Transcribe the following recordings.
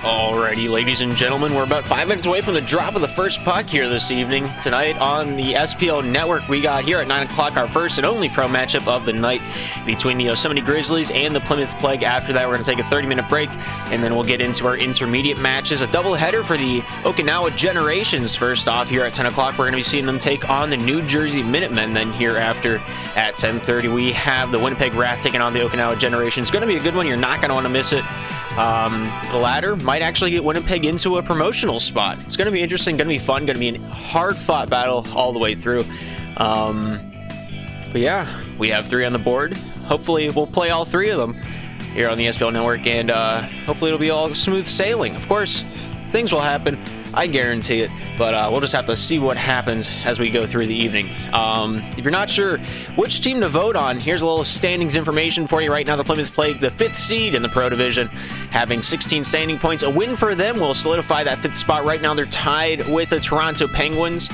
Alrighty, ladies and gentlemen, we're about 5 minutes away from the drop of the first puck here this evening. Tonight on the SPL network, we got here at 9 o'clock our first and only pro matchup of the night between the Yosemite Grizzlies and the Plymouth Plague. After that, we're going to take a 30-minute break, and then we'll get into our intermediate matches. A doubleheader for the Okinawa Generations. First off, here at 10 o'clock, we're going to be seeing them take on the New Jersey Minutemen. Then hereafter, at 10:30, we have the Winnipeg Wrath taking on the Okinawa Generations. It's going to be a good one. You're not going to want to miss it. The latter might actually get Winnipeg into a promotional spot. It's going to be interesting, going to be fun, going to be a hard-fought battle all the way through. But yeah, we have 3 on the board. Hopefully, we'll play all 3 of them here on the SPL network, and hopefully it'll be all smooth sailing. Of course, things will happen. I guarantee it, but we'll just have to see what happens as we go through the evening. If you're not sure which team to vote on, here's a little standings information for you right now. The Plymouth Plague, the 5th seed in the Pro Division, having 16 standing points. A win for them will solidify that 5th spot. Right now, they're tied with the Toronto Penguins.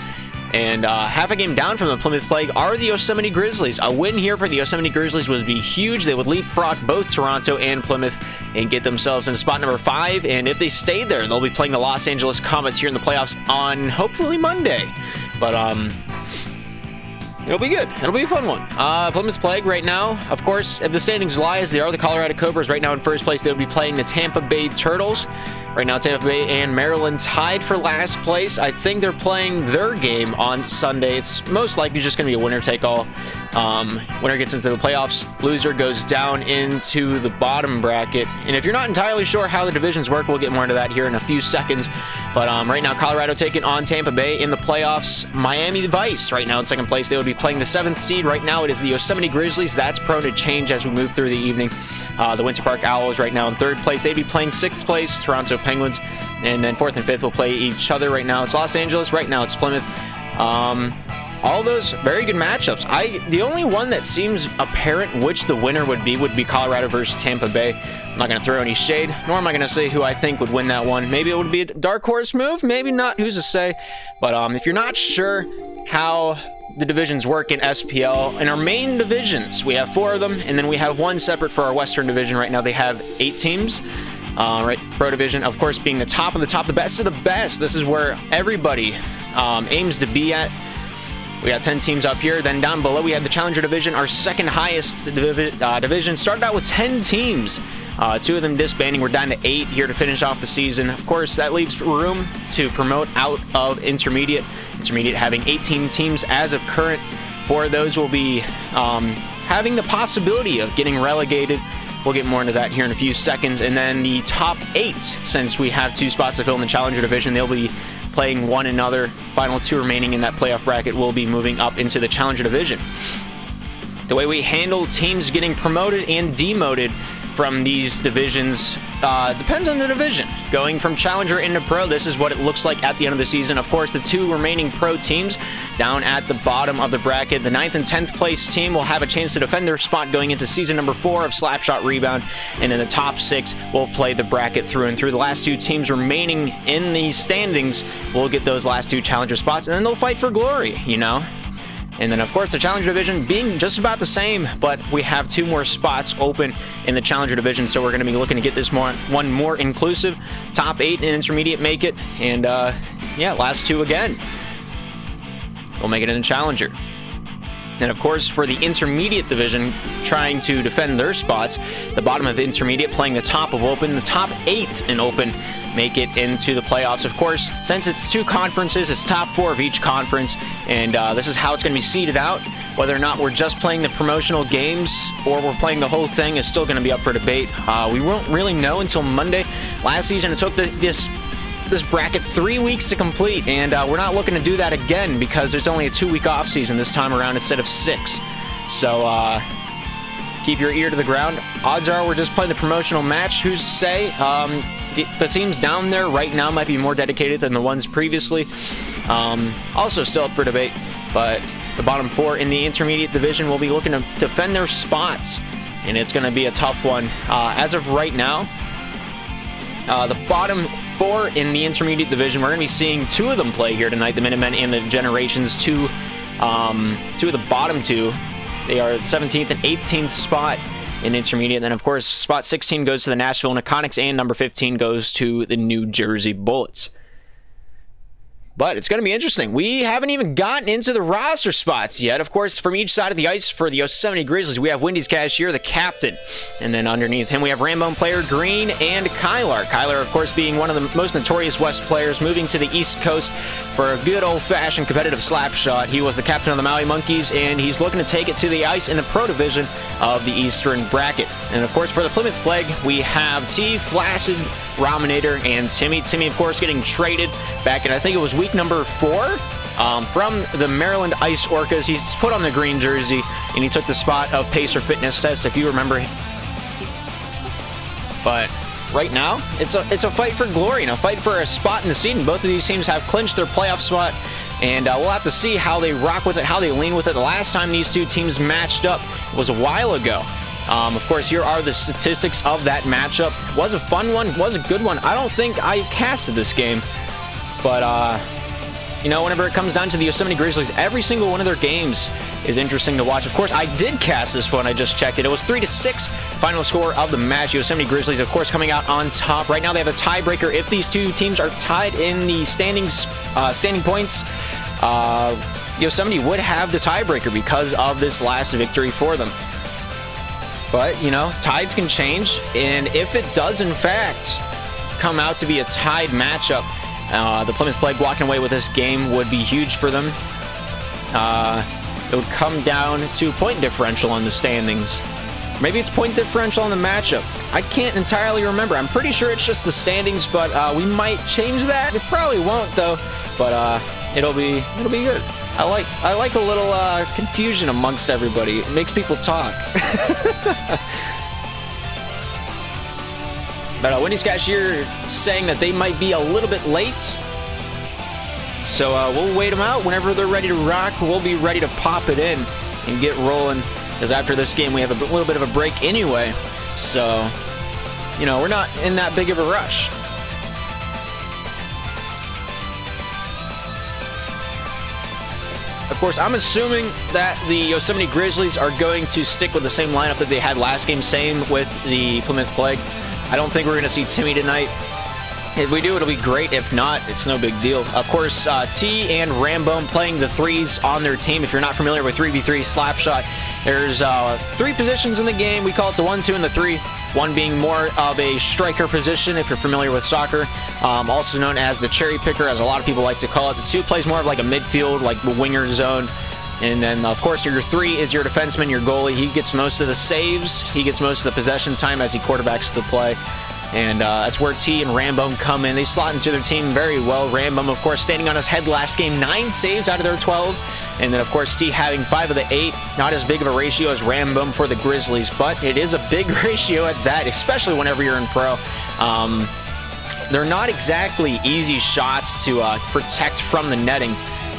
And half a game down from the Plymouth Plague are the Yosemite Grizzlies. A win here for the Yosemite Grizzlies would be huge. They would leapfrog both Toronto and Plymouth and get themselves in spot number 5. And if they stay there, they'll be playing the Los Angeles Comets here in the playoffs on hopefully Monday. But it'll be good. It'll be a fun one. Plymouth Plague right now, of course, if the standings lie as they are, the Colorado Cobras right now in first place. They'll be playing the Tampa Bay Turtles. Right now, Tampa Bay and Maryland tied for last place. I think they're playing their game on Sunday. It's most likely just going to be a winner-take-all. Winner gets into the playoffs. Loser goes down into the bottom bracket. And if you're not entirely sure how the divisions work, we'll get more into that here in a few seconds. But right now, Colorado taking on Tampa Bay in the playoffs. Miami Vice right now in second place. They would be playing the 7th seed. Right now, it is the Yosemite Grizzlies. That's prone to change as we move through the evening. The Winter Park Owls right now in 3rd place. They'd be playing 6th place, Toronto Penguins. And then 4th and 5th will play each other. Right now, it's Los Angeles. Right now, it's Plymouth. All those very good matchups. The only one that seems apparent which the winner would be Colorado versus Tampa Bay. I'm not going to throw any shade, nor am I going to say who I think would win that one. Maybe it would be a dark horse move, maybe not. Who's to say? But if you're not sure how the divisions work in SPL, in our main divisions, we have 4 of them, and then we have 1 separate for our Western division. Right now, they have 8 teams. Right, Pro Division, of course, being the top of the top, the best of the best. This is where everybody aims to be at. We got 10 teams up here. Then down below, we have the Challenger Division, our second highest division. Started out with 10 teams. 2 of them disbanding. We're down to 8 here to finish off the season. Of course, that leaves room to promote out of Intermediate. Intermediate having 18 teams as of current. 4 of those will be having the possibility of getting relegated. We'll get more into that here in a few seconds. And then the top 8, since we have 2 spots to fill in the Challenger Division, they'll be playing one another. Final 2 remaining in that playoff bracket will be moving up into the Challenger Division. The way we handle teams getting promoted and demoted from these divisions depends on the division. Going from Challenger into Pro, this is what it looks like at the end of the season. Of course, the 2 remaining Pro teams down at the bottom of the bracket, the 9th and 10th place team will have a chance to defend their spot going into season number 4 of Slapshot Rebound, and then the top 6 will play the bracket through and through. The last 2 teams remaining in the standings will get those last 2 Challenger spots, and then they'll fight for glory, you know? And then, of course, the Challenger Division being just about the same, but we have 2 more spots open in the Challenger Division, so we're going to be looking to get this one more inclusive. Top 8 in Intermediate make it, and, yeah, last 2 again. We'll make it in the Challenger. And, of course, for the Intermediate Division, trying to defend their spots, the bottom of Intermediate playing the top of Open, the top 8 in Open make it into the playoffs. Of course, since it's 2 conferences, it's top 4 of each conference, and this is how it's going to be seeded out. Whether or not we're just playing the promotional games or we're playing the whole thing is still going to be up for debate. We won't really know until Monday. Last season, it took this bracket 3 weeks to complete, and we're not looking to do that again because there's only a 2-week off season this time around instead of 6. So keep your ear to the ground. Odds are we're just playing the promotional match. Who's to say? The teams down there right now might be more dedicated than the ones previously. Also still up for debate, but the bottom 4 in the Intermediate Division will be looking to defend their spots, and it's going to be a tough one. As of right now, the bottom 4 in the Intermediate Division, we're going to be seeing 2 of them play here tonight, the Minutemen and the Generations. 2 of the bottom 2. They are the 17th and 18th spot in intermediate. And then, of course, spot 16 goes to the Nashville Iconics, and number 15 goes to the New Jersey Bullets. But it's going to be interesting. We haven't even gotten into the roster spots yet. Of course, from each side of the ice for the Yosemite Grizzlies, we have Wendy's Cashier, the captain. And then underneath him, we have Rambo player Green and Kyler. Kyler, of course, being one of the most notorious West players, moving to the East Coast for a good old-fashioned competitive slap shot. He was the captain of the Maui Monkeys, and he's looking to take it to the ice in the Pro Division of the Eastern Bracket. And, of course, for the Plymouth Plague, we have T, Flaccid, Raminator, and Timmy. Timmy, of course, getting traded back in, I think it was week number 4 from the Maryland Ice Orcas. He's put on the green jersey, and he took the spot of Pacer Fitness Test, if you remember. But right now, it's a fight for glory and a fight for a spot in the season. Both of these teams have clinched their playoff spot, and we'll have to see how they rock with it, how they lean with it. The last time these two teams matched up was a while ago. Of course, here are the statistics of that matchup. Was a fun one, was a good one. I don't think I casted this game, but you know, whenever it comes down to the Yosemite Grizzlies, every single one of their games is interesting to watch. Of course, I did cast this one. I just checked it. It was 3-6 final score of the match. Yosemite Grizzlies, of course, coming out on top. Right now, they have a tiebreaker. If these two teams are tied in the standing points, Yosemite would have the tiebreaker because of this last victory for them. But, you know, tides can change, and if it does, in fact, come out to be a tied matchup, the Plymouth Plague walking away with this game would be huge for them. It would come down to point differential on the standings. Maybe it's point differential on the matchup. I can't entirely remember. I'm pretty sure it's just the standings, but we might change that. It probably won't, though, but it'll be good. I like a little confusion amongst everybody. It makes people talk. But Wendy's Cashier saying that they might be a little bit late. So we'll wait them out. Whenever they're ready to rock, we'll be ready to pop it in and get rolling. Because after this game, we have a little bit of a break anyway. So, you know, we're not in that big of a rush. Of course, I'm assuming that the Yosemite Grizzlies are going to stick with the same lineup that they had last game. Same with the Plymouth Plague. I don't think we're going to see Timmy tonight. If we do, it'll be great. If not, it's no big deal. Of course, T and Rambone playing the threes on their team. If you're not familiar with 3v3 slap shot, there's 3 positions in the game. We call it the 1, 2, and the 3. 1 being more of a striker position, if you're familiar with soccer. Also known as the cherry picker, as a lot of people like to call it. The 2 plays more of like a midfield, like the winger zone. And then, of course, your 3 is your defenseman, your goalie. He gets most of the saves. He gets most of the possession time as he quarterbacks the play. And that's where T and Rambone come in. They slot into their team very well. Rambone, of course, standing on his head last game. 9 saves out of their 12. And then, of course, T having 5 of the 8. Not as big of a ratio as Rambone for the Grizzlies, but it is a big ratio at that, especially whenever you're in pro. They're not exactly easy shots to protect from the netting.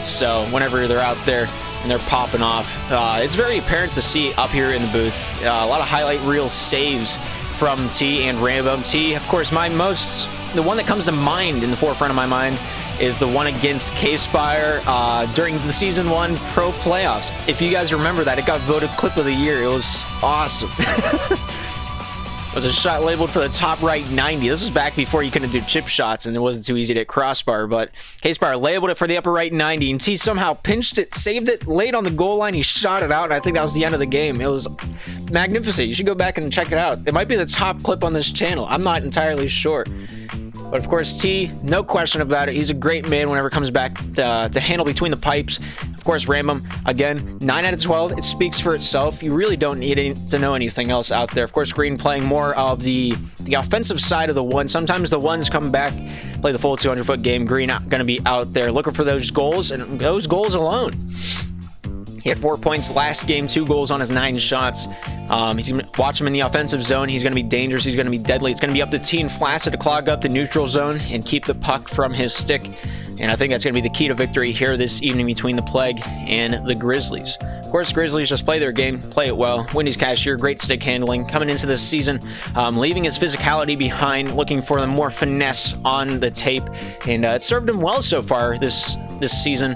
So whenever they're out there and they're popping off, it's very apparent to see up here in the booth. A lot of highlight reel saves from T and Rambo. T, of course, the one that comes to mind in the forefront of my mind is the one against K-Spire during the Season 1 Pro Playoffs. If you guys remember that, it got voted Clip of the Year. It was awesome. It was a shot labeled for the top right 90. This was back before you couldn't do chip shots and it wasn't too easy to hit crossbar, but K-Spire labeled it for the upper right 90, and T somehow pinched it, saved it, laid on the goal line, he shot it out, and I think that was the end of the game. It was magnificent. You should go back and check it out. It might be the top clip on this channel. I'm not entirely sure. But of course, T, no question about it. He's a great man whenever it comes back to handle between the pipes. Of course, Rambum, again, 9 out of 12. It speaks for itself. You really don't need to know anything else out there. Of course, Green playing more of the offensive side of the one. Sometimes the ones come back, play the full 200-foot game. Green going to be out there looking for those goals, and those goals alone. He had 4 points last game, 2 goals on his 9 shots. He's going to watch him in the offensive zone. He's going to be dangerous. He's going to be deadly. It's going to be up to T and Flaccid to clog up the neutral zone and keep the puck from his stick. And I think that's going to be the key to victory here this evening between the Plague and the Grizzlies. Of course, Grizzlies just play their game, play it well. Wendy's Cashier, great stick handling. Coming into this season, leaving his physicality behind, looking for the more finesse on the tape. And it served him well so far this season.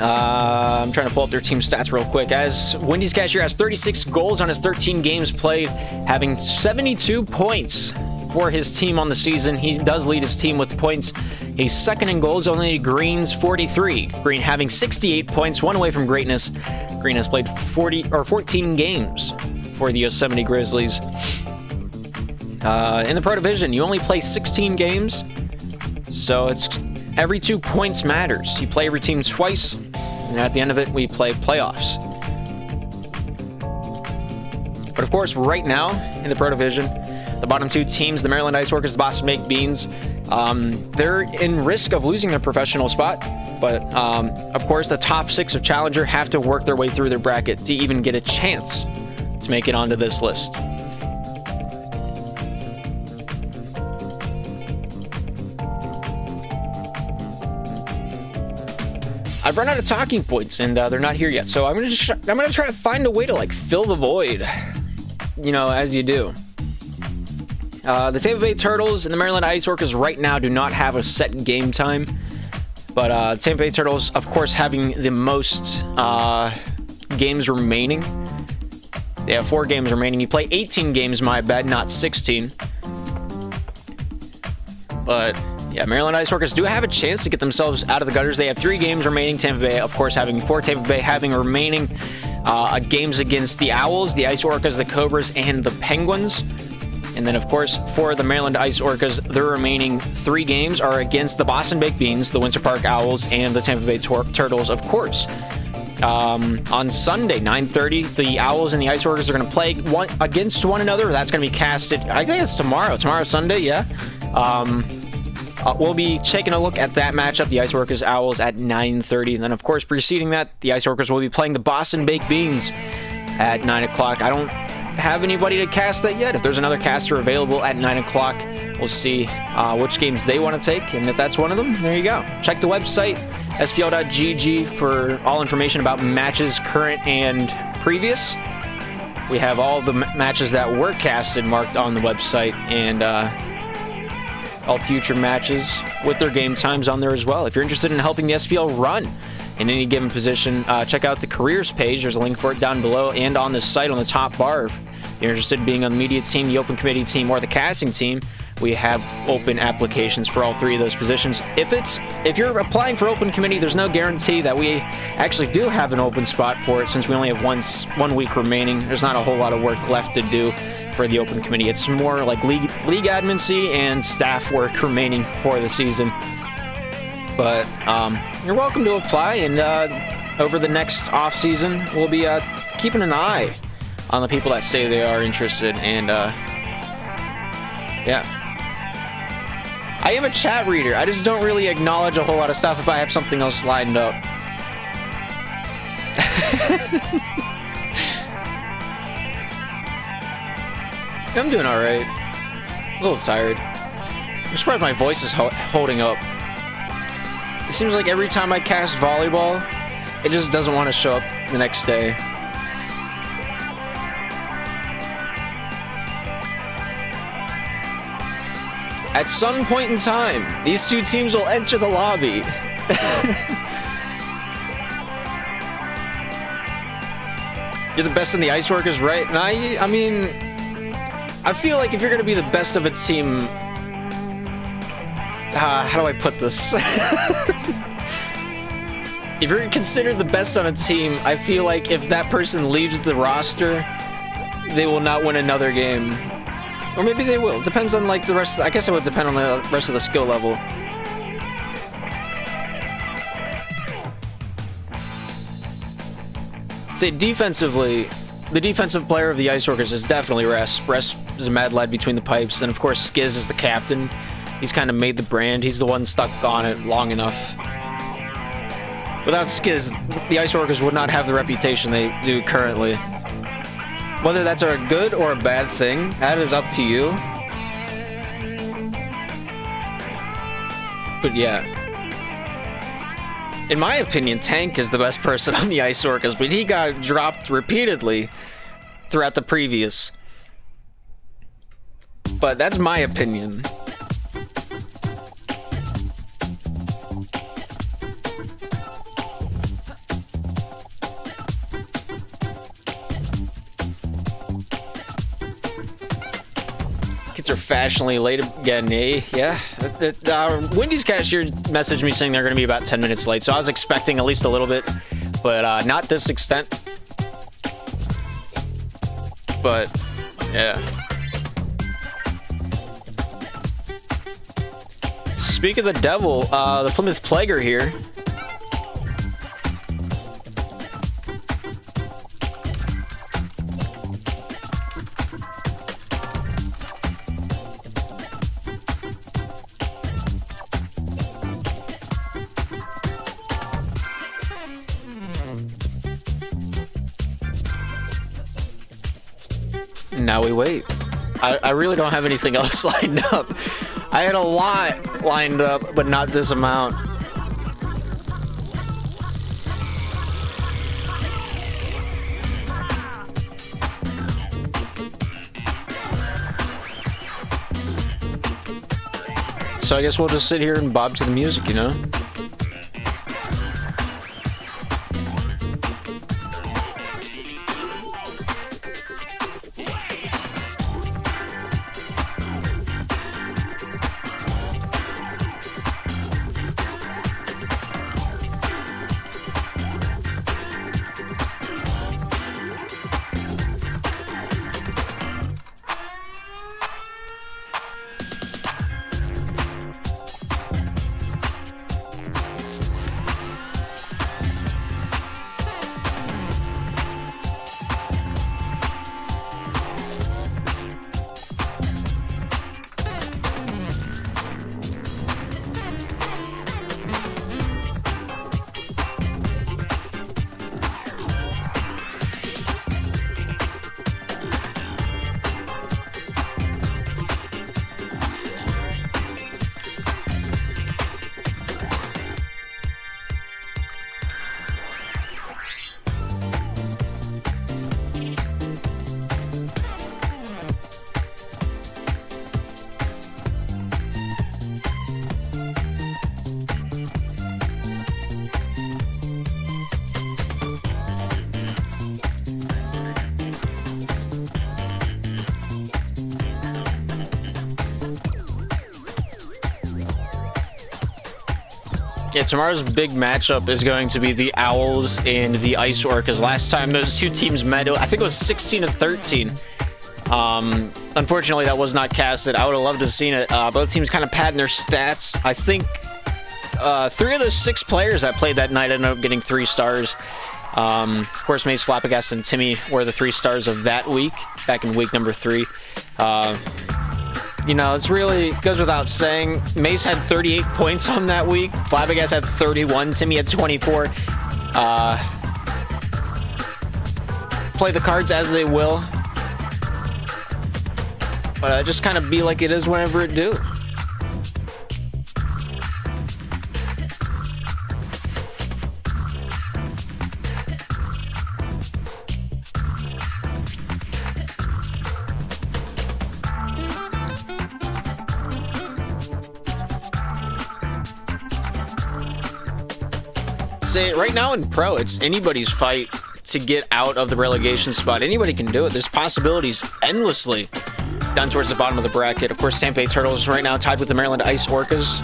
I'm trying to pull up their team stats real quick. As Wendy's cashier has 36 goals on his 13 games played, having 72 points for his team on the season. He does lead his team with points. He's second in goals, only Green's 43. Green having 68 points, one away from greatness. Green has played 14 games for the Yosemite Grizzlies. In the Pro Division, you only play 16 games, so it's every 2 points matters. You play every team twice, and at the end of it, we play playoffs. But of course, right now in the Pro Division, the bottom 2 teams, the Maryland Ice Workers, the Boston Baked Beans, they're in risk of losing their professional spot. But of course, the top 6 of Challenger have to work their way through their bracket to even get a chance to make it onto this list. I've run out of talking points, and they're not here yet. So I'm gonna try to find a way to like fill the void, you know, as you do. The Tampa Bay Turtles and the Maryland Ice Workers right now do not have a set game time, but Tampa Bay Turtles, of course, having the most games remaining. They have 4 games remaining. You play 18 games, my bad, not 16. But yeah, Maryland Ice Workers do have a chance to get themselves out of the gutters. They have 3 games remaining. Tampa Bay, of course, having 4. Tampa Bay having remaining games against the Owls, the Ice Orcas, the Cobras, and the Penguins. And then, of course, for the Maryland Ice Orcas, their remaining 3 games are against the Boston Baked Beans, the Winter Park Owls, and the Tampa Bay Turtles, of course. On Sunday, 9:30, the Owls and the Ice Orcas are going to play against one another. That's going to be casted, I think it's tomorrow. Tomorrow's Sunday, yeah. We'll be taking a look at that matchup, the Ice Workers Owls at 9:30. And then, of course, preceding that, the Ice Workers will be playing the Boston Baked Beans at 9 o'clock. I don't have anybody to cast that yet. If there's another caster available at 9 o'clock, we'll see which games they want to take. And if that's one of them, there you go. Check the website, spl.gg, for all information about matches current and previous. We have all the matches that were casted marked on the website, and all future matches with their game times on there as well. If you're interested in helping the SPL run in any given position, check out the careers page. There's a link for it down below and on this site on the top bar. If you're interested in being on the media team, the open committee team, or the casting team, we have open applications for all 3 of those positions. If you're applying for open committee, there's no guarantee that we actually do have an open spot for it, since we only have 1 week remaining. There's not a whole lot of work left to do for the open committee. It's more like league admin and staff work remaining for the season. But you're welcome to apply, and over the next off season, we'll be keeping an eye on the people that say they are interested. And yeah, I am a chat reader. I just don't really acknowledge a whole lot of stuff if I have something else lined up. I'm doing alright. A little tired. I'm surprised my voice is holding up. It seems like every time I cast volleyball, it just doesn't want to show up the next day. At some point in time, these 2 teams will enter the lobby. You're the best in the Ice Workers, right? And I mean, I feel like if you're going to be the best of a team, how do I put this? If you're considered the best on a team, I feel like if that person leaves the roster, they will not win another game. Or maybe they will. Depends on like the rest. I guess it would depend on the rest of the skill level. Say defensively, the defensive player of the Ice Workers is definitely Rest. Rest is a mad lad between the pipes. Then of course Skiz is the captain. He's kind of made the brand. He's the one stuck on it long enough. Without Skiz, the Ice Workers would not have the reputation they do currently. Whether that's a good or a bad thing, that is up to you. But yeah. In my opinion, Tank is the best person on the Ice Orcas, but he got dropped repeatedly throughout the previous. But that's my opinion. are fashionably late again, eh? Yeah. Wendy's cashier messaged me saying they're going to be about 10 minutes late, so I was expecting at least a little bit, but not this extent. But, yeah. Speak of the devil, the Plymouth Plague here. Now we wait. I really don't have anything else lined up. I had a lot lined up, but not this amount. So I guess we'll just sit here and bob to the music, you know? Yeah, tomorrow's big matchup is going to be the Owls and the Ice Orcas. Last time those two teams met, I think it was 16-13. Unfortunately, that was not casted. I would have loved to have seen it. Both teams kind of padding their stats. I think 3 of those 6 players that played that night ended up getting 3 stars. Of course, Mace, Flabbergast, and Timmy were the 3 stars of that week, back in week number 3. You know, it's really goes without saying. Mace had 38 points on that week. Flabbergast had 31. Timmy had 24. Play the cards as they will. But just kind of be like it is whenever it do. Say right now in pro, it's anybody's fight to get out of the relegation spot. Anybody can do it. There's possibilities endlessly down towards the bottom of the bracket. Of course, Tampa Bay Turtles right now tied with the Maryland Ice Orcas.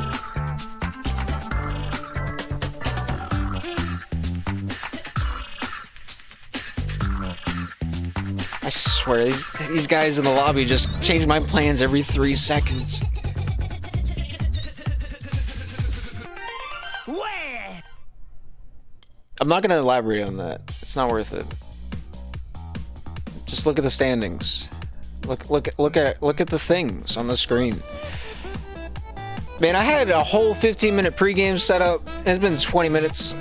I swear, these guys in the lobby just change my plans every 3 seconds. I'm not going to elaborate on that. It's not worth it. Just look at the standings. Look at the things on the screen. Man, I had a whole 15-minute pregame set up. It's been 20 minutes.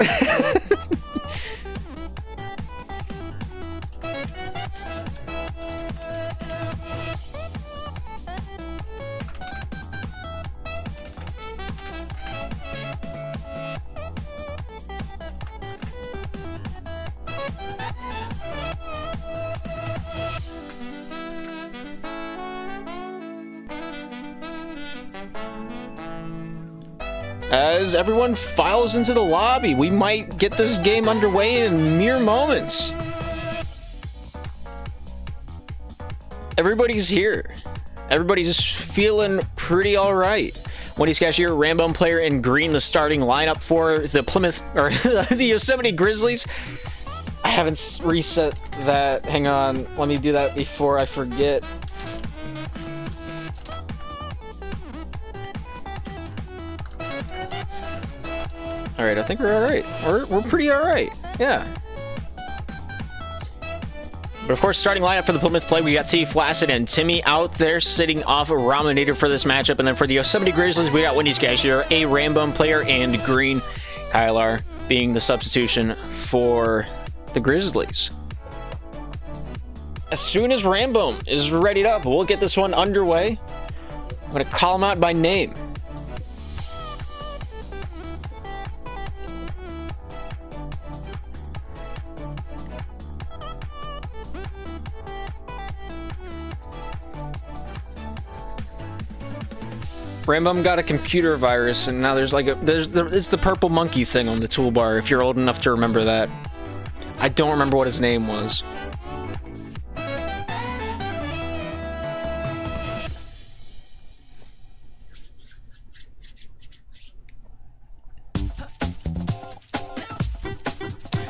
As everyone files into the lobby, we might get this game underway in mere moments. Everybody's here. everybody's feeling pretty all right. Wendy's cashier, Rambone player in green, the starting lineup for the Plymouth, or the Yosemite Grizzlies. I haven't reset that. Hang on. Let me do that before I forget. All right, I think we're all right. We're pretty all right. Yeah. But of course, starting lineup for the Plymouth play, we got T, Flaccid, and Timmy out there sitting off Raminator for this matchup. And then for the Yosemite Grizzlies, we got Wendy's cashier, a Rambone player, and green, Kylar being the substitution for the Grizzlies. As soon as Rambone is readied up, we'll get this one underway. I'm going to call him out by name. Rambone got a computer virus, and now there's like it's the purple monkey thing on the toolbar, if you're old enough to remember that. I don't remember what his name was.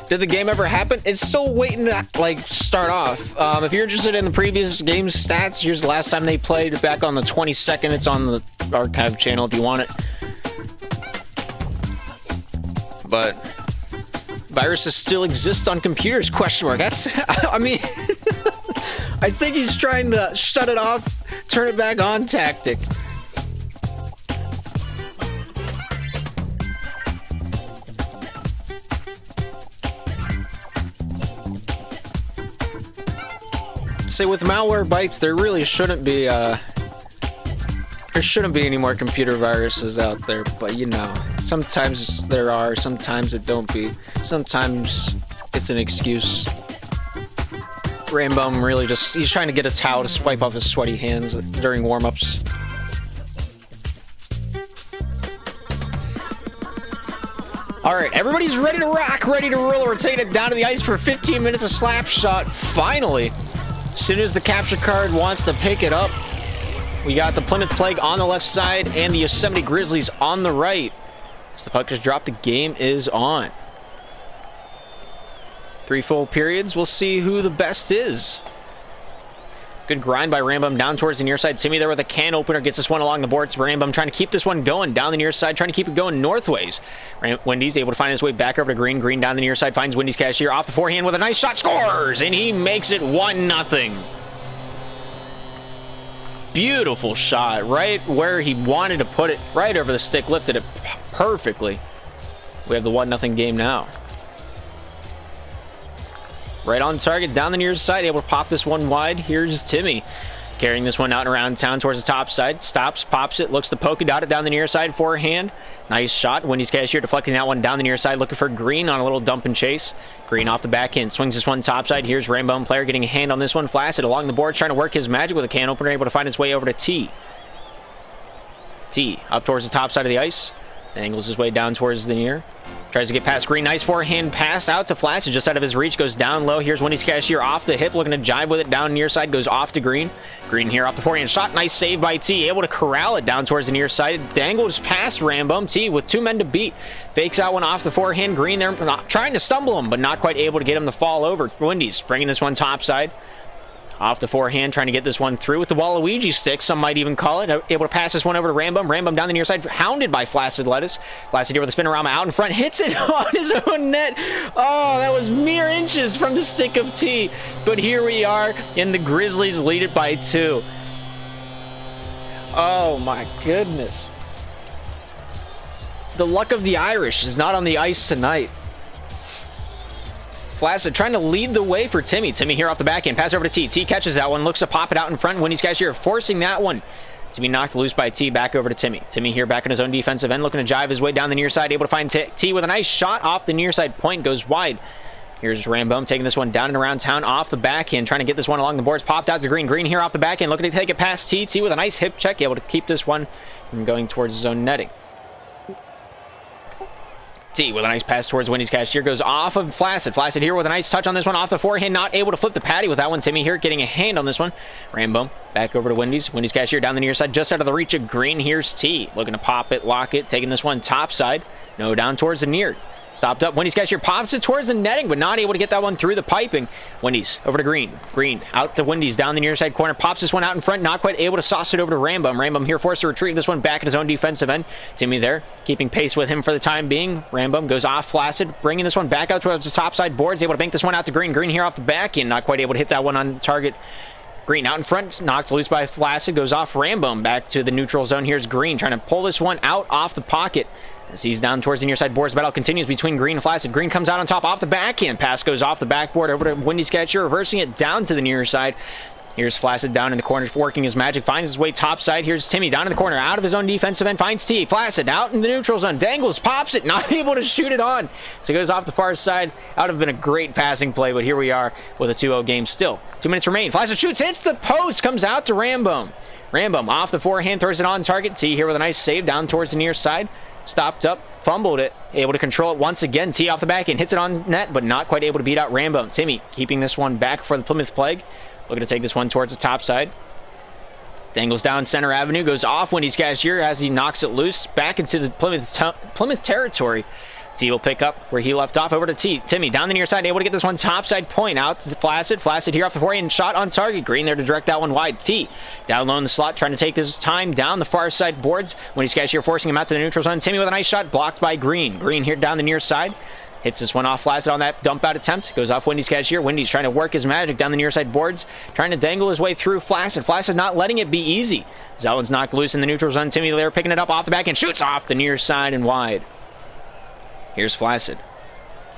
Did the game ever happen? It's still waiting to like start off. If you're interested in the previous game's stats, here's the last time they played, back on the 22nd. It's on the archive channel if you want it. But viruses still exist on computers? Question mark. That's, I mean, I think he's trying to shut it off, turn it back on tactic. Say with malware bytes, there really shouldn't be any more computer viruses out there, but you know, sometimes there are, sometimes it don't be, sometimes it's an excuse. Rambone really just, he's trying to get a towel to wipe off his sweaty hands during warm-ups. Alright, everybody's ready to rock, ready to roll. We're taking it down to the ice for 15 minutes of slap shot, finally. As soon as the capture card wants to pick it up, we got the Plymouth Plague on the left side and the Yosemite Grizzlies on the right. As the puck is dropped, the game is on. 3 full periods, we'll see who the best is. Good grind by Rambone down towards the near side. Timmy there with a can opener, gets this one along the boards. Rambone trying to keep this one going down the near side, trying to keep it going northways. Wendy's able to find his way back over to Green. Green down the near side, finds Wendy's cashier off the forehand with a nice shot, scores! And he makes it 1-0. Beautiful shot, right where he wanted to put it, right over the stick, lifted it perfectly. We have the 1-0 game now. Right on target, down the near side, able to pop this one wide. Here's Timmy, carrying this one out and around town towards the top side. Stops, pops it, looks to polka dot it down the near side, forehand. Nice shot. Wendy's cashier deflecting that one down the near side, looking for Green on a little dump and chase. Green off the backhand, swings this one top side. Here's Rambone player getting a hand on this one. Flaccid along the board, trying to work his magic with a can opener, able to find its way over to T. T up towards the top side of the ice. Angles his way down towards the near. Tries to get past Green. Nice forehand pass out to Flaccid, just out of his reach. Goes down low. Here's Wendy's cashier off the hip, looking to jive with it down near side. Goes off to Green. Green here off the forehand shot. Nice save by T. Able to corral it down towards the near side. Dangles past Rambone. T with 2 men to beat. Fakes out one off the forehand. Green there trying to stumble him, but not quite able to get him to fall over. Wendy's bringing this one top side. Off the forehand, trying to get this one through with the Waluigi stick, some might even call it. Able to pass this one over to Rambone. Rambone down the near side, hounded by Flaccid Lettuce. Flaccid here with a spinorama out in front, hits it on his own net. Oh, that was mere inches from the stick of T. But here we are, and the Grizzlies lead it by 2. Oh my goodness. The luck of the Irish is not on the ice tonight. Flaccid trying to lead the way for Timmy. Timmy here off the backhand. Pass over to T. T catches that one. Looks to pop it out in front. Wendy's cashier forcing that one to be knocked loose by T. Back over to Timmy. Timmy here back in his own defensive end. Looking to jive his way down the near side. Able to find T with a nice shot off the near side point. Goes wide. Here's Rambone taking this one down and around town off the backhand. Trying to get this one along the boards. Popped out to Green. Green here off the backhand. Looking to take it past T. T with a nice hip check. Able to keep this one from going towards his own netting. T with a nice pass towards Wendy's cashier. Goes off of Flaccid. Flaccid here with a nice touch on this one. Off the forehand. Not able to flip the patty with that one. Timmy here getting a hand on this one. Rambo back over to Wendy's. Wendy's cashier down the near side. Just out of the reach of Green. Here's T. Looking to pop it, lock it. Taking this one top side. No, down towards the near. Stopped up. Wendy's cashier pops it towards the netting, but not able to get that one through the piping. Wendy's over to Green. Green out to Wendy's down the near side corner. Pops this one out in front. Not quite able to sauce it over to Rambum. Rambum here forced to retrieve this one back at his own defensive end. Timmy there keeping pace with him for the time being. Rambum goes off Flaccid, bringing this one back out towards the top side boards. Able to bank this one out to Green. Green here off the back end. Not quite able to hit that one on target. Green out in front, knocked loose by Flaccid, goes off Rambum back to the neutral zone. Here's Green trying to pull this one out off the pocket. As he's down towards the near side boards, battle continues between Green and Flaccid. Green comes out on top off the backhand. Pass goes off the backboard over to Wendy's catcher, reversing it down to the near side. Here's Flaccid down in the corner, working his magic, finds his way top side. Here's Timmy down in the corner, out of his own defensive end, finds T. Flaccid out in the neutral zone, dangles, pops it, not able to shoot it on. So it goes off the far side. Out of been a great passing play, but here we are with a 2-0 game still. 2 minutes remain. Flaccid shoots, hits the post, comes out to Rambum. Rambum off the forehand, throws it on target. T here with a nice save down towards the near side. Stopped up, fumbled it, able to control it once again. T off the back end, hits it on net, but not quite able to beat out Rambo. Timmy keeping this one back for the Plymouth Plague. Looking to take this one towards the top side. Dangles down center avenue, goes off Wendy's cashier as he knocks it loose back into the Plymouth territory. T will pick up where he left off over to T. Timmy down the near side, able to get this one top side point out to Flaccid. Flaccid here off the forehand, shot on target. Green there to direct that one wide. T down low in the slot, trying to take this time down the far side boards. Wendy's cashier forcing him out to the neutral zone. Timmy with a nice shot, blocked by Green. Green here down the near side. Hits this one off Flaccid on that dump out attempt. Goes off Wendy's cashier. Wendy's trying to work his magic down the near side boards. Trying to dangle his way through Flaccid. Flaccid not letting it be easy. That one's knocked loose in the neutral zone. Timmy there picking it up off the back and shoots off the near side and wide. Here's Flaccid.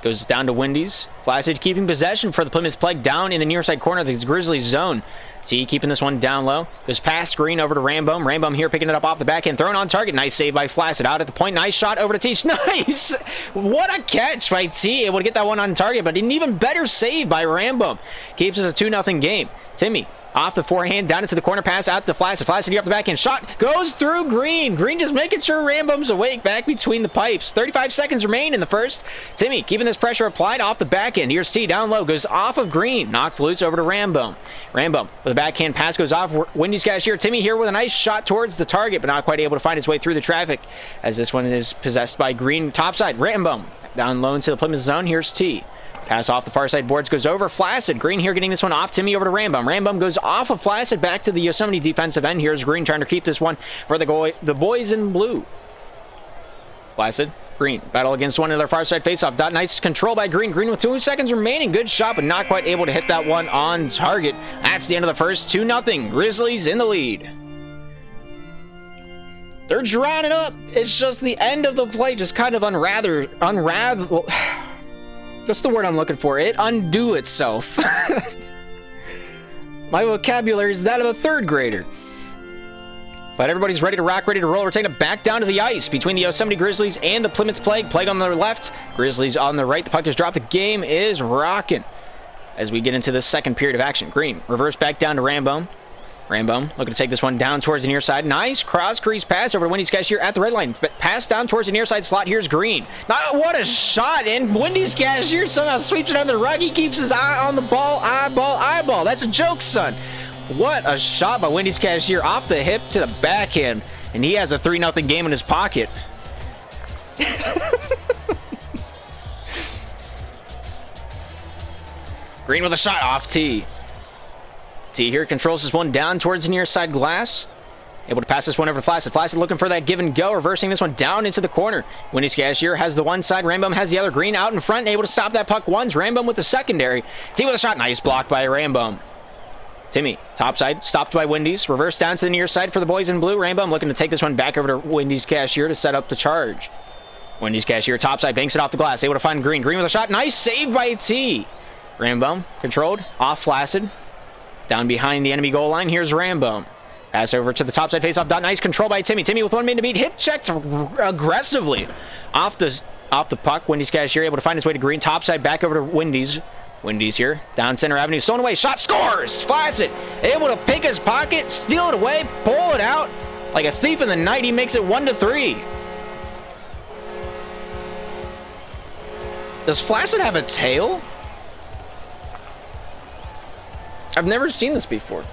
Goes down to Wendy's. Flaccid keeping possession for the Plymouth Plague down in the near side corner of the Grizzlies zone. T keeping this one down low. Goes past Green over to Rambum. Rambum here picking it up off the back end. Thrown on target. Nice save by Flaccid. Out at the point. Nice shot over to T. Nice! What a catch by T. Able to get that one on target, but an even better save by Rambum. Keeps us a 2-0 game. Timmy off the forehand, down into the corner, pass out to Flaccid. Flaccid here off the backhand. Shot goes through Green. Green just making sure Rambum's awake back between the pipes. 35 seconds remain in the first. Timmy keeping this pressure applied off the backhand. Here's T down low. Goes off of Green. Knocked loose over to Rambum. Rambum with a backhand pass goes off Wendy's cashier. Timmy here with a nice shot towards the target, but not quite able to find his way through the traffic as this one is possessed by Green. Topside, Rambum down low into the Plymouth zone. Here's T. Pass off the far side boards, goes over Flaccid. Green here getting this one off Timmy over to Rambum. Rambum goes off of Flaccid back to the Yosemite defensive end. Here's Green trying to keep this one for the boys in blue. Flaccid, Green, battle against one of their far side face-off. Nice control by Green. Green with 2 seconds remaining. Good shot, but not quite able to hit that one on target. That's the end of the first. 2-0. Grizzlies in the lead. They're drawing it up. It's just the end of the play just kind of unravel. What's the word I'm looking for? It undo itself. My vocabulary is that of a 3rd grader. But everybody's ready to rock, ready to roll. We're taking it back down to the ice between the Yosemite Grizzlies and the Plymouth Plague. Plague on the left, Grizzlies on the right. The puck is dropped. The game is rocking as we get into the second period of action. Green, reverse back down to Rambum. Rambum looking to take this one down towards the near side. Nice cross crease pass over to Wendy's cashier at the red line. Pass down towards the near side slot. Here's Green. What a shot. And Wendy's cashier somehow sweeps it under the rug. He keeps his eye on the ball. Eyeball. That's a joke, son. What a shot by Wendy's cashier off the hip to the backhand. And he has a 3-0 game in his pocket. Green with a shot off T. T here controls this one down towards the near side glass. Able to pass this one over to Flaccid. Flaccid looking for that give and go, reversing this one down into the corner. Wendy's cashier has the one side. Rambum has the other. Green out in front, able to stop that puck once. Rambum with the secondary. T with a shot. Nice block by Rambum. Timmy, topside, stopped by Wendy's. Reverse down to the near side for the boys in blue. Rambum looking to take this one back over to Wendy's cashier to set up the charge. Wendy's cashier, topside, banks it off the glass. Able to find Green. Green with a shot. Nice save by T. Rambum, controlled, off Flaccid. Down behind the enemy goal line, here's Rambum. Pass over to the topside face-off. Nice control by Timmy. Timmy with 1 man to beat. Hip checked aggressively. Off the puck. Wendy's cashier able to find his way to Green. Topside back over to Wendy's. Wendy's here. Down center avenue. Stolen away. Shot. Scores! Flaccid able to pick his pocket, steal it away, pull it out. Like a thief in the night, he makes it 1-3. Does Flaccid have a tail? I've never seen this before.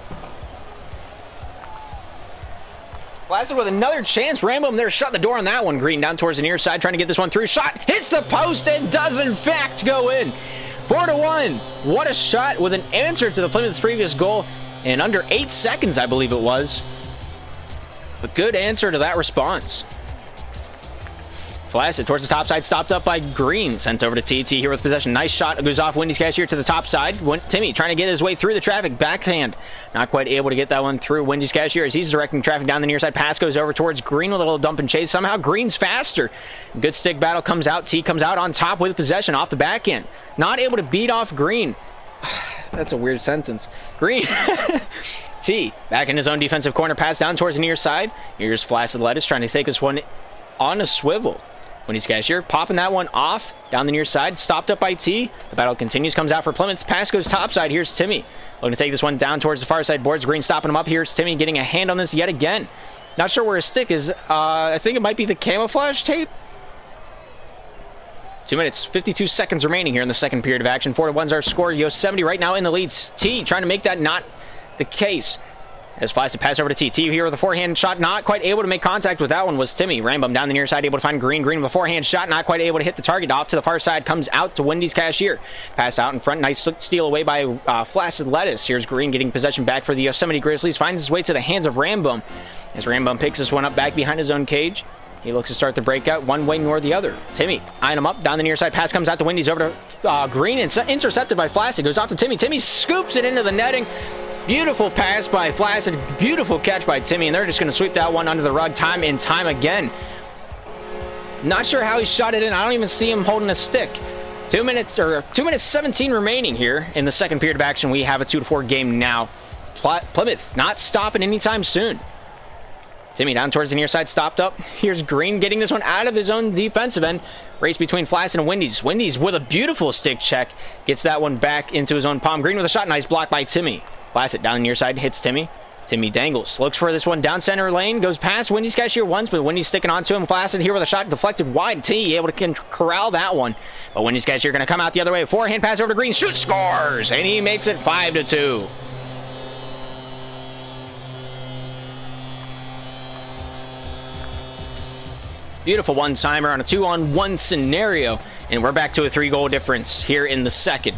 Flaccid with another chance. Rambo there, shut the door on that one. Green down towards the near side, trying to get this one through. Shot hits the post and does in fact go in. 4-1. What a shot with an answer to the Plymouth's previous goal in under 8 seconds, I believe it was. A good answer to that response. Flaccid towards the top side, stopped up by Green. Sent over to TT here with possession. Nice shot. Goes off Wendy's Cashier to the top side. Timmy trying to get his way through the traffic. Backhand. Not quite able to get that one through Wendy's Cashier as he's directing traffic down the near side. Pass goes over towards Green with a little dump and chase. Somehow Green's faster. Good stick battle comes out. T comes out on top with possession off the backhand. Not able to beat off Green. That's a weird sentence. Green. T back in his own defensive corner. Pass down towards the near side. Here's Flaccid Lettuce trying to take this one on a swivel. Wendy's Cashier popping that one off down the near side. Stopped up by T. The battle continues. Comes out for Plymouth. Pass goes topside. Here's Timmy. Looking to take this one down towards the far side boards. Green stopping him up. Here's Timmy getting a hand on this yet again. Not sure where his stick is. I think it might be the camouflage tape. 2 minutes, 52 seconds remaining here in the second period of action. 4-1's our score. Yosemite right now in the leads. T trying to make that not the case. As Flaccid pass over to T. T here with a forehand shot. Not quite able to make contact with that one was Timmy. Rambum down the near side, able to find Green. Green with a forehand shot. Not quite able to hit the target. Off to the far side. Comes out to Wendy's Cashier. Pass out in front. Nice steal away by Flaccid Lettuce. Here's Green getting possession back for the Yosemite Grizzlies. Finds his way to the hands of Rambum. As Rambum picks this one up back behind his own cage. He looks to start the breakout one way nor the other. Timmy eyeing him up down the near side. Pass comes out to Wendy's over to Green. And intercepted by Flaccid. Goes off to Timmy. Timmy scoops it into the netting. Beautiful pass by Flaccid. Beautiful catch by Timmy. And they're just going to sweep that one under the rug time and time again. Not sure how he shot it in. I don't even see him holding a stick. 2 minutes 17 remaining here in the second period of action. We have a 2-4 game now. Plymouth not stopping anytime soon. Timmy down towards the near side, stopped up. Here's Green getting this one out of his own defensive end. Race between Flaccid and Wendy's. Wendy's with a beautiful stick check. Gets that one back into his own palm. Green with a shot. Nice block by Timmy. Flaccid down the near side, hits Timmy. Timmy dangles. Looks for this one down center lane. Goes past Wendy's Cashier once, but Wendy's sticking onto him. Flaccid here with a shot deflected wide. T able to corral that one. But Wendy's Cashier going to come out the other way. Forehand pass over to Green. Shoot, scores! And he makes it 5-2. Beautiful one-timer on a 2-on-1 scenario. And we're back to a 3-goal difference here in the second.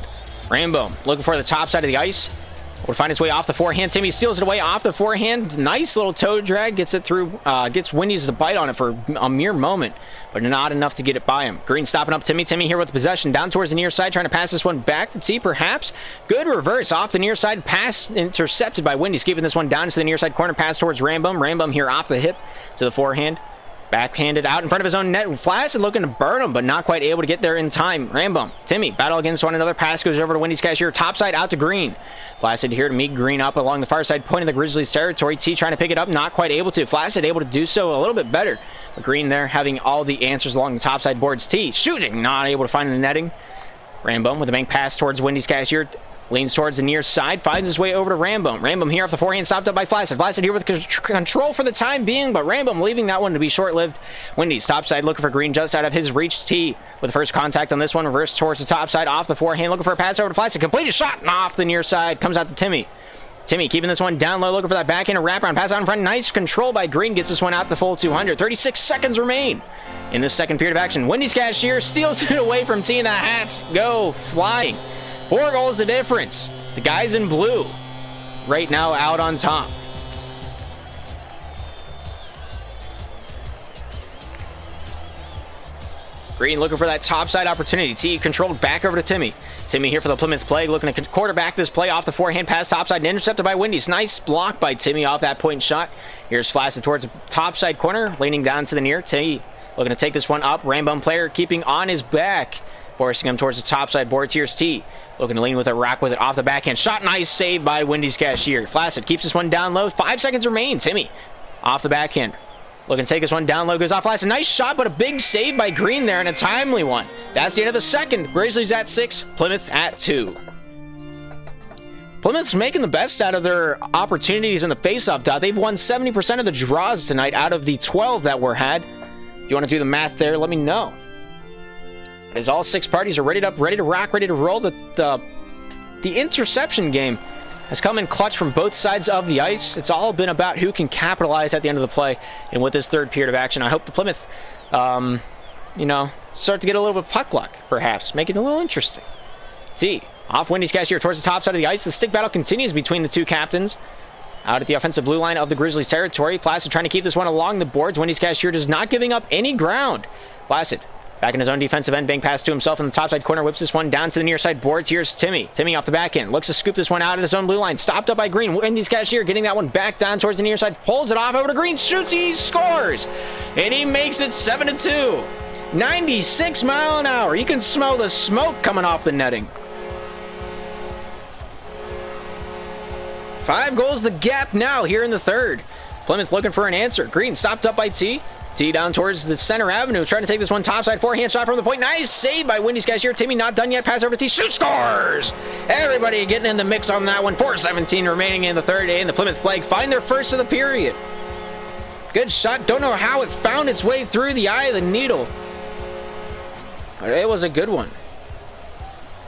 Rambo looking for the top side of the ice. Will find its way off the forehand. Timmy steals it away off the forehand. Nice little toe drag. Gets it through. Gets Wendy's to bite on it for a mere moment. But not enough to get it by him. Green stopping up Timmy. Timmy here with possession. Down towards the near side. Trying to pass this one back to T perhaps. Good reverse off the near side. Pass intercepted by Wendy's. Keeping this one down to the near side corner. Pass towards Rambum. Rambum here off the hip to the forehand. Backhanded out in front of his own net. Flaccid looking to burn him, but not quite able to get there in time. Rambum, Timmy, battle against one another. Pass goes over to Wendy's Cashier. Top side out to Green. Flaccid here to meet Green up along the far side, point of the Grizzlies' territory. T trying to pick it up, not quite able to. Flaccid able to do so a little bit better. But Green there having all the answers along the top side boards. T shooting, not able to find the netting. Rambum with a bank pass towards Wendy's Cashier. Leans towards the near side, finds his way over to Rambum. Rambum here off the forehand, stopped up by Flaccid. Flaccid here with control for the time being, but Rambum leaving that one to be short-lived. Wendy's top side looking for Green just out of his reach. T with the first contact on this one, reverse towards the top side, off the forehand, looking for a pass over to Flaccid. Completed shot, and off the near side, comes out to Timmy. Timmy keeping this one down low, looking for that backhand wraparound pass out in front. Nice control by Green, gets this one out the full 200. 36 seconds remain in this second period of action. Wendy's Cashier steals it away from T, and the Hats go flying. 4 goals the difference. The guys in blue right now out on top. Green looking for that topside opportunity. T controlled back over to Timmy. Timmy here for the Plymouth play, looking to quarterback this play off the forehand pass topside and intercepted by Wendy's. Nice block by Timmy off that point shot. Here's Flaccid towards the topside corner, leaning down to the near. T looking to take this one up. Rambum player keeping on his back, forcing him towards the topside boards. Here's T looking to lean with a rack with it off the backhand. Shot, nice save by Wendy's Cashier. Flaccid keeps this one down low. 5 seconds remain. Timmy off the backhand. Looking to take this one down low. Goes off Flaccid. Nice shot, but a big save by Green there and a timely one. That's the end of the second. Grizzlies at 6. Plymouth at 2. Plymouth's making the best out of their opportunities in the face-off dot. They've won 70% of the draws tonight out of the 12 that were had. If you want to do the math there, let me know. As all 6 parties are ready to rock, ready to roll, the interception game has come in clutch from both sides of the ice. It's all been about who can capitalize at the end of the play. And with this third period of action, I hope the Plymouth, start to get a little bit of puck luck, perhaps, make it a little interesting. T, off Wendy's Cashier towards the top side of the ice. The stick battle continues between the two captains. Out at the offensive blue line of the Grizzlies territory. Placid trying to keep this one along the boards. Wendy's Cashier does not giving up any ground. Placid back in his own defensive end, bank pass to himself in the top side corner, whips this one down to the near side boards. Here's Timmy. Timmy off the back end, looks to scoop this one out at his own blue line. Stopped up by Green. Wendy's Cashier getting that one back down towards the near side, pulls it off over to Green, shoots, he scores, and he makes it 7-2. 96 mile an hour. You can smell the smoke coming off the netting. 5 goals the gap now here in the third. Plymouth looking for an answer. Green stopped up by T. T down towards the center avenue, trying to take this one topside, forehand shot from the point. Nice save by Wendy's Cashier. Timmy not done yet. Pass over to T. Shoot, scores! Everybody getting in the mix on that one. 4:17 remaining in the third, and the Plymouth Plague find their first of the period. Good shot. Don't know how it found its way through the eye of the needle, but it was a good one.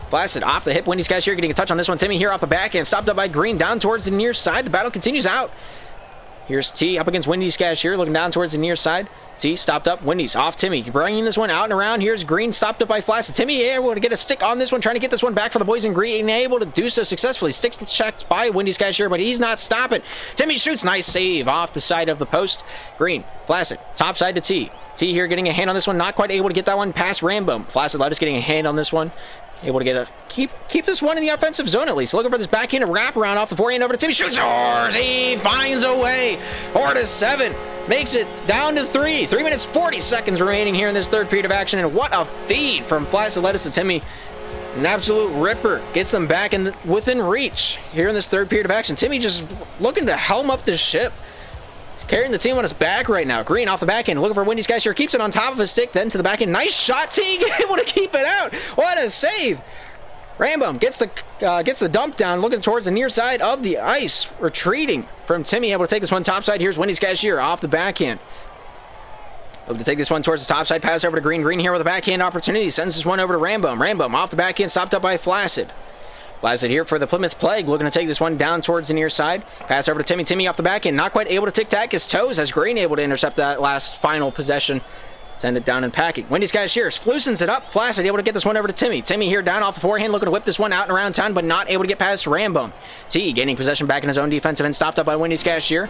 Placid off the hip. Wendy's Cashier getting a touch on this one. Timmy here off the back end, stopped up by Green down towards the near side. The battle continues out. Here's T up against Wendy's Cashier, looking down towards the near side. T stopped up. Wendy's off Timmy, bringing this one out and around. Here's Green stopped up by Placid. Timmy able to get a stick on this one, trying to get this one back for the boys in Green, able to do so successfully. Stick checked by Wendy's Cashier, but he's not stopping. Timmy shoots, nice save off the side of the post. Green, Placid, top side to T. T here getting a hand on this one, not quite able to get that one past Rambo. Placid Lettuce getting a hand on this one. Able to get a keep this one in the offensive zone at least. Looking for this backhand wraparound off the forehand over to Timmy. Shoots, scores! He finds a way. 4-7. Makes it down to 3. 3 minutes 40 seconds remaining here in this third period of action. And what a feed from Placid Lettuce to Timmy. An absolute ripper. Gets them back within reach here in this third period of action. Timmy just looking to helm up this ship. Carrying the team on his back right now. Green off the back end, looking for Wendy's Cashier, keeps it on top of his stick, then to the back end. Nice shot, T, able to keep it out. What a save. Rambum gets the dump down, looking towards the near side of the ice, retreating from Timmy, able to take this one topside. Here's Wendy's Cashier off the backhand. Looking to take this one towards the topside, pass over to Green. Green here with a backhand opportunity, sends this one over to Rambum. Rambum off the backhand, stopped up by Placid. Placid here for the Plymouth Plague, looking to take this one down towards the near side. Pass over to Timmy. Timmy off the back end, not quite able to tic-tac his toes as Green able to intercept that last final possession. Send it down and packing. Wendy's Cashier loosens it up. Placid able to get this one over to Timmy. Timmy here down off the forehand, looking to whip this one out and around town, but not able to get past Rambo. T gaining possession back in his own defensive end, stopped up by Wendy's Cashier.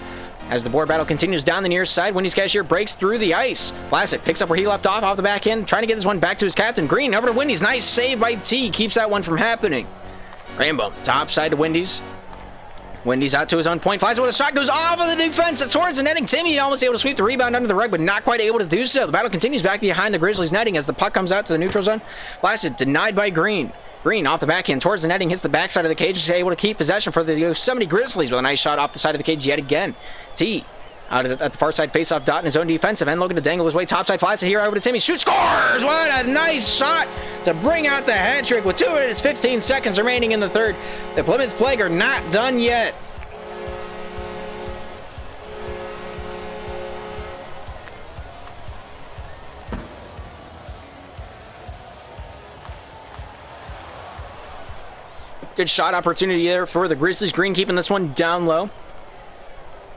As the board battle continues down the near side, Wendy's Cashier breaks through the ice. Placid picks up where he left off the back end, trying to get this one back to his captain. Green over to Wendy's. Nice save by T. Keeps that one from happening. Rambo, top side to Wendy's. Wendy's out to his own point. Flies with a shot, goes off of the defense towards the netting. Timmy almost able to sweep the rebound under the rug, but not quite able to do so. The battle continues back behind the Grizzlies netting as the puck comes out to the neutral zone. Placid denied by Green. Green off the backhand towards the netting, hits the backside of the cage. Is able to keep possession for the Yosemite Grizzlies with a nice shot off the side of the cage yet again. T out at the far side faceoff dot in his own defensive end, looking to dangle his way topside. Flies here over to Timmy. Shoot, scores! What a nice shot to bring out the hat trick with 2 minutes 15 seconds remaining in the third. The Plymouth Plague are not done yet. Good shot opportunity there for the Grizzlies. Green keeping this one down low.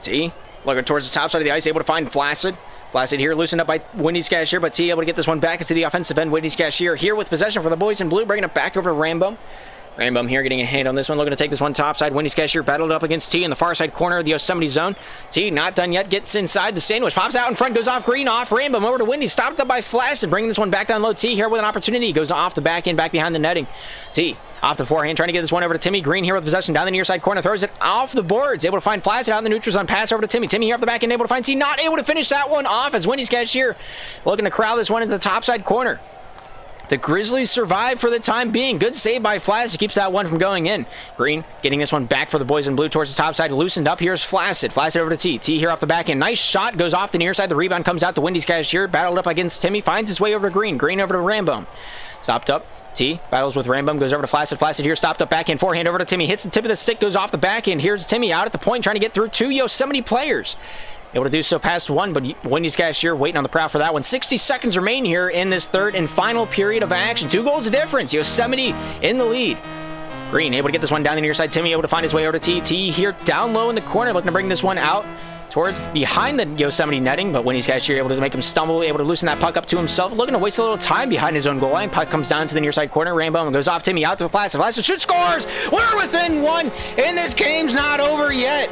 T looking towards the top side of the ice, able to find Placid. Placid here loosened up by Wendy's Cashier, but T able to get this one back into the offensive end. Wendy's Cashier here with possession for the boys in blue, bringing it back over to Rambo. Rambum here getting a hand on this one, looking to take this one topside. Wendy's Cashier battled up against T in the far side corner of the Yosemite zone. T not done yet, gets inside the sandwich, pops out in front, goes off Green, off Rambum, over to Wendy, stopped up by Flaccid, bringing this one back down low. T here with an opportunity, goes off the back end, back behind the netting. T off the forehand, trying to get this one over to Timmy. Green here with possession down the near side corner, throws it off the boards, able to find Flaccid out in the neutral zone, pass over to Timmy. Timmy here off the back end, able to find T, not able to finish that one off as Wendy's Cashier looking to corral this one into the top side corner. The Grizzlies survive for the time being. Good save by Flaccid. Keeps that one from going in. Green getting this one back for the boys in blue towards the top side. Loosened up. Here's Flaccid. Flaccid over to T. T here off the back end. Nice shot. Goes off the near side. The rebound comes out to Wendy's Cashier. Battled up against Timmy. Finds his way over to Green. Green over to Rambum. Stopped up. T battles with Rambum. Goes over to Flaccid. Flaccid here. Stopped up. Backhand. Forehand over to Timmy. Hits the tip of the stick. Goes off the back end. Here's Timmy out at the point trying to get through 2 Yosemite players. Able to do so past one, but Wendy's Cashier waiting on the prowl for that one. 60 seconds remain here in this third and final period of action. 2 goals of difference. Yosemite in the lead. Green able to get this one down the near side. Timmy able to find his way over to TT here down low in the corner, looking to bring this one out towards behind the Yosemite netting, but Wendy's Cashier able to make him stumble, able to loosen that puck up to himself, looking to waste a little time behind his own goal line. Puck comes down to the near side corner. Rainbow and goes off Timmy out to Flaccid. Flaccid shoots, scores! We're within one, and this game's not over yet.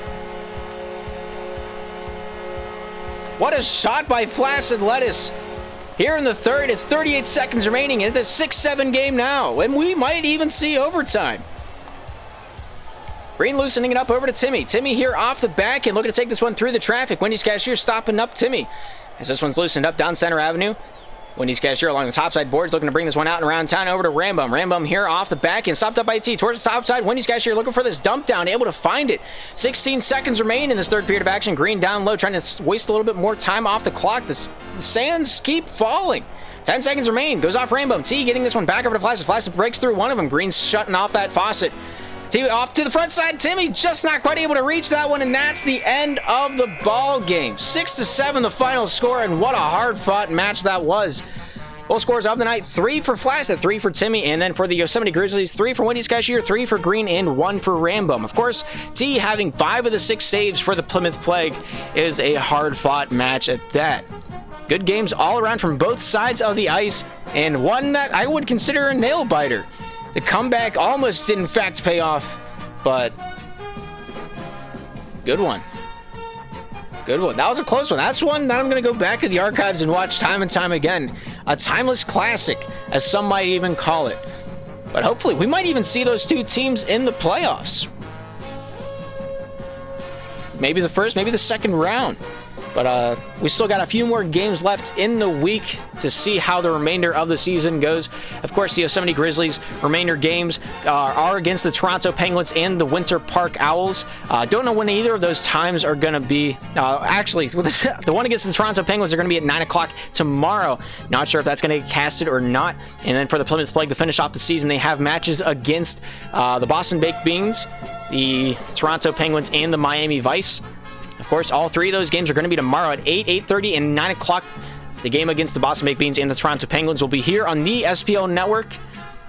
What a shot by Flaccid Lettuce. Here in the third, it's 38 seconds remaining, and it's a 6-7 game now, and we might even see overtime. Green loosening it up over to Timmy. Timmy here off the back and looking to take this one through the traffic. Wendy's Cashier stopping up Timmy as this one's loosened up down Center Avenue. Wendy's Cashier along the top side boards looking to bring this one out and around town over to Rambum. Rambum here off the back and stopped up by T towards the top side. Wendy's Cashier looking for this dump down, able to find it. 16 seconds remain in this third period of action. Green down low, trying to waste a little bit more time off the clock. The sands keep falling. 10 seconds remain. Goes off Rambum. T getting this one back over to Flaccid. Flaccid breaks through one of them. Green's shutting off that faucet. T off to the front side. Timmy just not quite able to reach that one, and that's the end of the ball game. 6-7 the final score, and what a hard-fought match that was. Full scores of the night: 3 for Flaccid, 3 for Timmy, and then for the Yosemite Grizzlies, 3 for Wendy's Cashier, 3 for Green, and 1 for Rambum. Of course, T having 5 of the 6 saves for the Plymouth Plague is a hard-fought match at that. Good games all around from both sides of the ice, and one that I would consider a nail-biter. The comeback almost did in fact pay off, but good one. Good one. That was a close one. That's one that I'm going to go back to the archives and watch time and time again. A timeless classic, as some might even call it. But hopefully, we might even see those two teams in the playoffs. Maybe the first, maybe the second round. But we still got a few more games left in the week to see how the remainder of the season goes. Of course, the Yosemite Grizzlies remainder games are against the Toronto Penguins and the Winter Park Owls. Don't know when either of those times are going to be. Actually, the one against the Toronto Penguins are going to be at 9 o'clock tomorrow. Not sure if that's going to get casted or not. And then for the Plymouth Plague to finish off the season, they have matches against the Boston Baked Beans, the Toronto Penguins, and the Miami Vice. Of course, all 3 of those games are going to be tomorrow at 8, 8:30, and 9 o'clock. The game against the Boston Baked Beans and the Toronto Penguins will be here on the SPL network.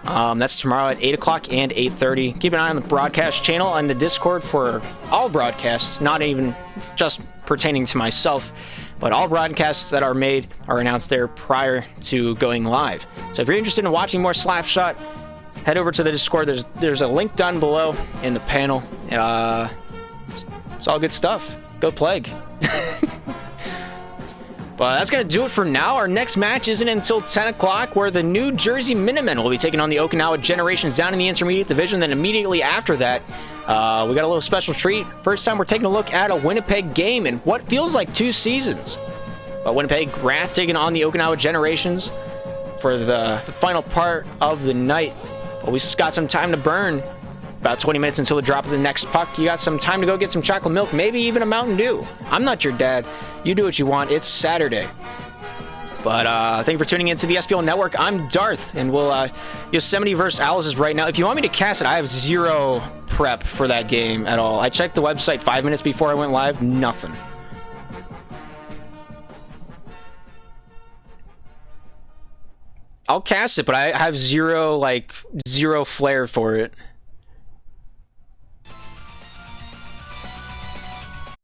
That's tomorrow at 8 o'clock and 8:30. Keep an eye on the broadcast channel and the Discord for all broadcasts, not even just pertaining to myself, but all broadcasts that are made are announced there prior to going live. So if you're interested in watching more Slapshot, head over to the Discord. There's a link down below in the panel. It's all good stuff. Go Plague. But that's going to do it for now. Our next match isn't until 10 o'clock, where the New Jersey Minutemen will be taking on the Okinawa Generations down in the Intermediate Division. Then immediately after that, we got a little special treat. First time we're taking a look at a Winnipeg game in what feels like 2 seasons. But Winnipeg Wrath taking on the Okinawa Generations for the final part of the night. But we just got some time to burn. About 20 minutes until the drop of the next puck. You got some time to go get some chocolate milk, maybe even a Mountain Dew. I'm not your dad. You do what you want. It's Saturday. But thank you for tuning into the SPL Network. I'm Darth, and we'll Yosemite vs. Owls is right now. If you want me to cast it, I have 0 prep for that game at all. I checked the website 5 minutes before I went live. Nothing. I'll cast it, but I have zero flair for it.